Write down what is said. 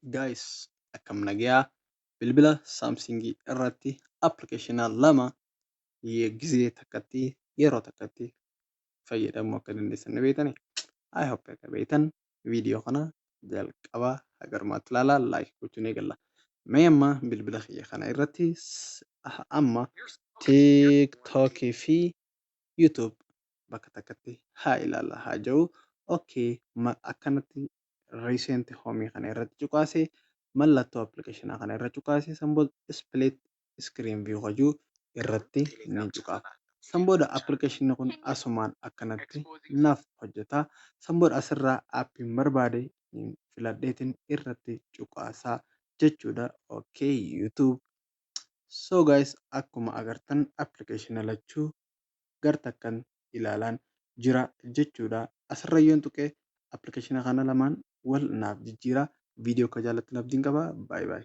Guys, akkam nagaa bilbila Samsung irratti appilikeeshinaa lama gizee takkatti yeroo takkatti fayyadamuu akka dandeessan ni beektanii? I hope akka beektan viidiyoo kana jalqabaa haga dhumaatti ilaalaa like gochuun eegalla. Mee amma bilbila kiyya kana irratti amma TikTok fi YouTube bakka takkatti haa ilaallaa haa jiru. Okay, akkanatti recent home kana irratti cuqaasee mallattoo appilikeeshinaa kana irra cuqaasee sanbooda split screen view hojuu irratti ni cuqaafa. Sanbooda appilikeeshinni kun asumaan akkanatti naaf hojjeta. Sanbooda asirraa aappiin barbaade filadheetiin irratti cuqaasaa jechuudha. Okay, YouTube. So guys, akkuma agartan appilikeeshina lachuu gartakkan ilaalaan jira jechuudha. Asirra yoon tuqee appilikeeshina kana lamaan wal naaf jijjiira. Viidiyoo akka jaallattan abdiin qaba. Bye bye.